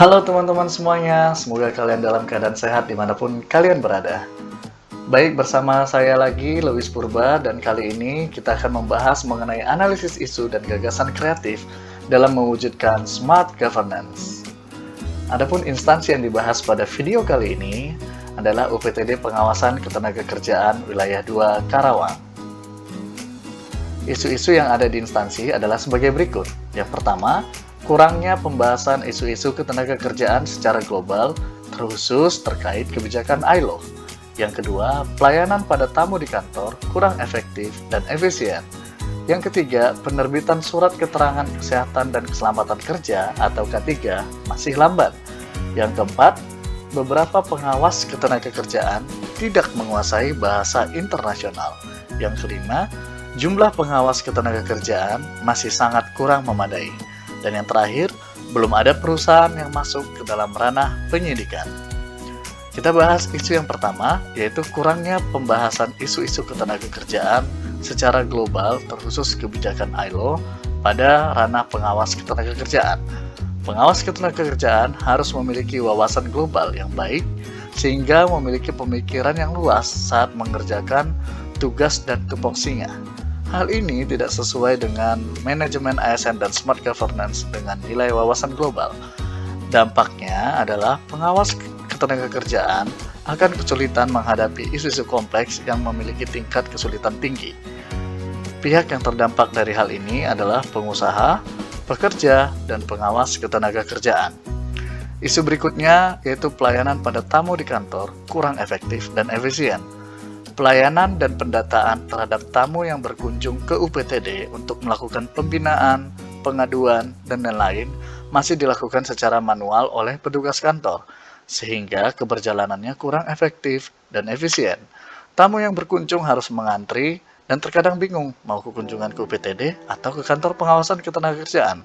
Halo teman-teman semuanya, semoga kalian dalam keadaan sehat dimanapun kalian berada. Baik, bersama saya lagi, Lewis Purba, dan kali ini kita akan membahas mengenai analisis isu dan gagasan kreatif dalam mewujudkan smart governance. Adapun instansi yang dibahas pada video kali ini adalah UPTD Pengawasan Ketenagakerjaan Wilayah 2 Karawang. Isu-isu yang ada di instansi adalah sebagai berikut. Yang pertama, kurangnya pembahasan isu-isu ketenagakerjaan secara global, terkhusus terkait kebijakan ILO. Yang kedua, pelayanan pada tamu di kantor kurang efektif dan efisien. Yang ketiga, penerbitan surat keterangan kesehatan dan keselamatan kerja atau K3 masih lambat. Yang keempat, beberapa pengawas ketenagakerjaan tidak menguasai bahasa internasional. Yang kelima, jumlah pengawas ketenagakerjaan masih sangat kurang memadai. Dan yang terakhir, belum ada perusahaan yang masuk ke dalam ranah penyidikan. Kita bahas isu yang pertama, yaitu kurangnya pembahasan isu-isu ketenagakerjaan secara global, terkhusus kebijakan ILO pada ranah pengawas ketenagakerjaan. Pengawas ketenagakerjaan harus memiliki wawasan global yang baik, sehingga memiliki pemikiran yang luas saat mengerjakan tugas dan tupoksinya. Hal ini tidak sesuai dengan manajemen ASN dan smart governance dengan nilai wawasan global. Dampaknya adalah pengawas ketenagakerjaan akan kesulitan menghadapi isu-isu kompleks yang memiliki tingkat kesulitan tinggi. Pihak yang terdampak dari hal ini adalah pengusaha, pekerja, dan pengawas ketenagakerjaan. Isu berikutnya yaitu pelayanan pada tamu di kantor kurang efektif dan efisien. Pelayanan dan pendataan terhadap tamu yang berkunjung ke UPTD untuk melakukan pembinaan, pengaduan, dan lain-lain masih dilakukan secara manual oleh petugas kantor, sehingga keberjalanannya kurang efektif dan efisien. Tamu yang berkunjung harus mengantri dan terkadang bingung mau ke kunjungan ke UPTD atau ke kantor pengawasan ketenagakerjaan.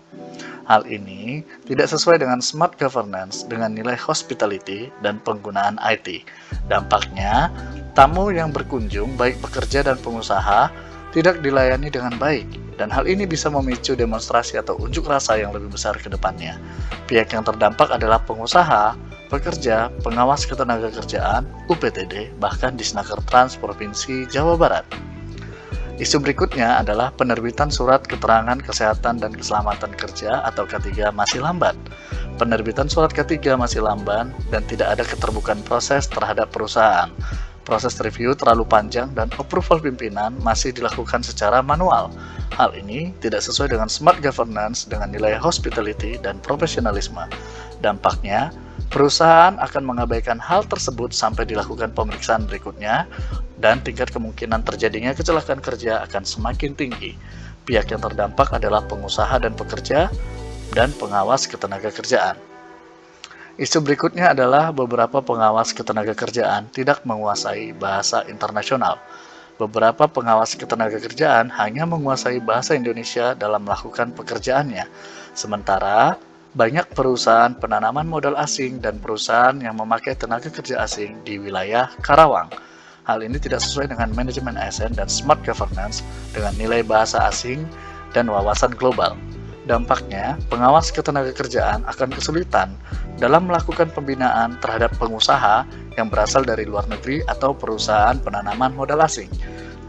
Hal ini tidak sesuai dengan smart governance dengan nilai hospitality dan penggunaan IT. Dampaknya, tamu yang berkunjung, baik pekerja dan pengusaha, tidak dilayani dengan baik, dan hal ini bisa memicu demonstrasi atau unjuk rasa yang lebih besar ke depannya. Pihak yang terdampak adalah pengusaha, pekerja, pengawas ketenagakerjaan, UPTD, bahkan Disnaker Trans Provinsi Jawa Barat. Isu berikutnya adalah penerbitan surat keterangan kesehatan dan keselamatan kerja atau K3 masih lambat. Penerbitan surat K3 masih lambat dan tidak ada keterbukaan proses terhadap perusahaan. Proses review terlalu panjang dan approval pimpinan masih dilakukan secara manual. Hal ini tidak sesuai dengan smart governance dengan nilai hospitality dan profesionalisme. Dampaknya, perusahaan akan mengabaikan hal tersebut sampai dilakukan pemeriksaan berikutnya, dan tingkat kemungkinan terjadinya kecelakaan kerja akan semakin tinggi. Pihak yang terdampak adalah pengusaha dan pekerja, dan pengawas ketenagakerjaan. Isu berikutnya adalah beberapa pengawas ketenagakerjaan tidak menguasai bahasa internasional. Beberapa pengawas ketenagakerjaan hanya menguasai bahasa Indonesia dalam melakukan pekerjaannya, sementara banyak perusahaan penanaman modal asing dan perusahaan yang memakai tenaga kerja asing di wilayah Karawang. Hal ini tidak sesuai dengan manajemen ASN dan smart governance dengan nilai bahasa asing dan wawasan global. Dampaknya, pengawas ketenagakerjaan akan kesulitan dalam melakukan pembinaan terhadap pengusaha yang berasal dari luar negeri atau perusahaan penanaman modal asing.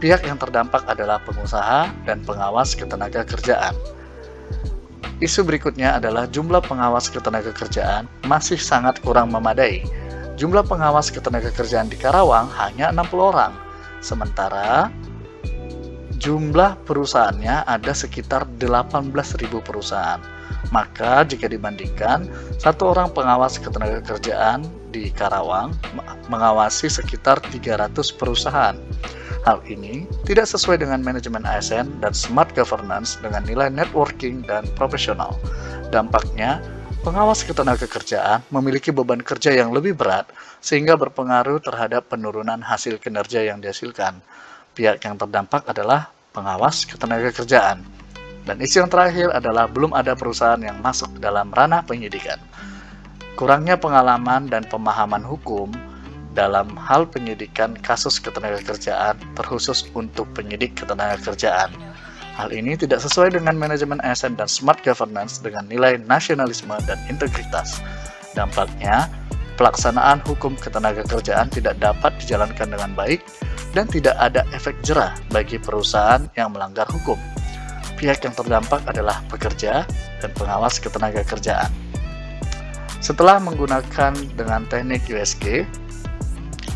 Pihak yang terdampak adalah pengusaha dan pengawas ketenagakerjaan. Isu berikutnya adalah jumlah pengawas ketenagakerjaan masih sangat kurang memadai. Jumlah pengawas ketenagakerjaan di Karawang hanya 60 orang, sementara jumlah perusahaannya ada sekitar 18.000 perusahaan. Maka jika dibandingkan, satu orang pengawas ketenagakerjaan di Karawang mengawasi sekitar 300 perusahaan. Hal ini tidak sesuai dengan manajemen ASN dan smart governance dengan nilai networking dan profesional. Dampaknya, pengawas ketenagakerjaan memiliki beban kerja yang lebih berat sehingga berpengaruh terhadap penurunan hasil kinerja yang dihasilkan. Pihak yang terdampak adalah pengawas ketenagakerjaan. Dan isu yang terakhir adalah belum ada perusahaan yang masuk dalam ranah penyidikan. Kurangnya pengalaman dan pemahaman hukum dalam hal penyidikan kasus ketenagakerjaan terkhusus untuk penyidik ketenagakerjaan. Hal ini tidak sesuai dengan manajemen ASN dan smart governance dengan nilai nasionalisme dan integritas. Dampaknya, pelaksanaan hukum ketenagakerjaan tidak dapat dijalankan dengan baik dan tidak ada efek jera bagi perusahaan yang melanggar hukum. Pihak yang terdampak adalah pekerja dan pengawas ketenagakerjaan. Setelah menggunakan dengan teknik USG,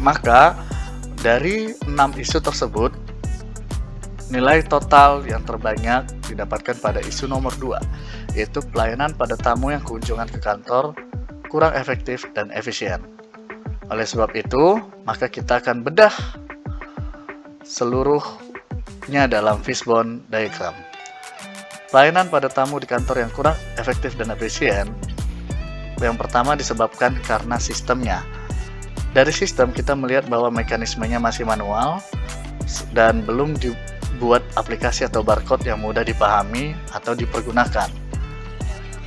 maka dari 6 isu tersebut, nilai total yang terbanyak didapatkan pada isu nomor 2, yaitu pelayanan pada tamu yang kunjungan ke kantor kurang efektif dan efisien. Oleh sebab itu, maka kita akan bedah seluruhnya dalam fishbone diagram. Pelayanan pada tamu di kantor yang kurang efektif dan efisien, yang pertama disebabkan karena sistemnya. Dari sistem kita melihat bahwa mekanismenya masih manual dan belum dibuat aplikasi atau barcode yang mudah dipahami atau dipergunakan.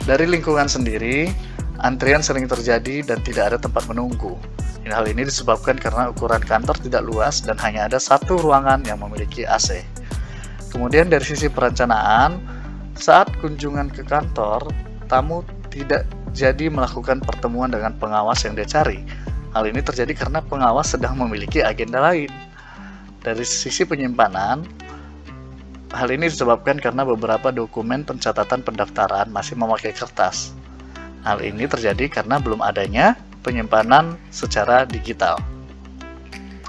Dari lingkungan sendiri, antrian sering terjadi dan tidak ada tempat menunggu. Hal ini disebabkan karena ukuran kantor tidak luas dan hanya ada satu ruangan yang memiliki AC. Kemudian dari sisi perencanaan, saat kunjungan ke kantor, tamu tidak jadi melakukan pertemuan dengan pengawas yang dia cari. Hal ini terjadi karena pengawas sedang memiliki agenda lain. Dari sisi penyimpanan, hal ini disebabkan karena beberapa dokumen pencatatan pendaftaran masih memakai kertas. Hal ini terjadi karena belum adanya penyimpanan secara digital.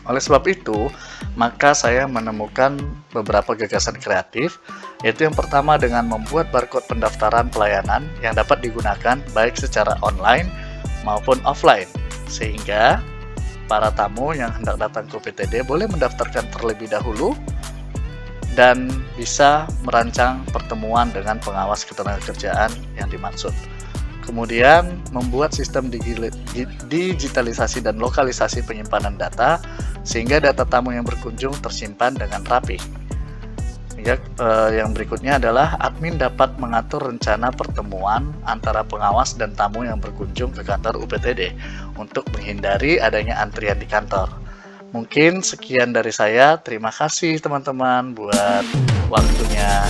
Oleh sebab itu, maka saya menemukan beberapa gagasan kreatif, yaitu yang pertama dengan membuat barcode pendaftaran pelayanan yang dapat digunakan baik secara online maupun offline, sehingga para tamu yang hendak datang ke UPTD boleh mendaftarkan terlebih dahulu dan bisa merancang pertemuan dengan pengawas ketenagakerjaan yang dimaksud. Kemudian membuat sistem digitalisasi dan lokalisasi penyimpanan data sehingga data tamu yang berkunjung tersimpan dengan rapi. Yang berikutnya adalah admin dapat mengatur rencana pertemuan antara pengawas dan tamu yang berkunjung ke kantor UPTD untuk menghindari adanya antrian di kantor. Mungkin sekian dari saya. Terima kasih teman-teman buat waktunya.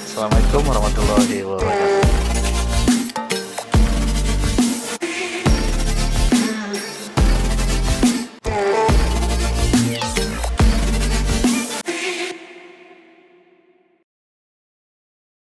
Assalamualaikum warahmatullahi wabarakatuh.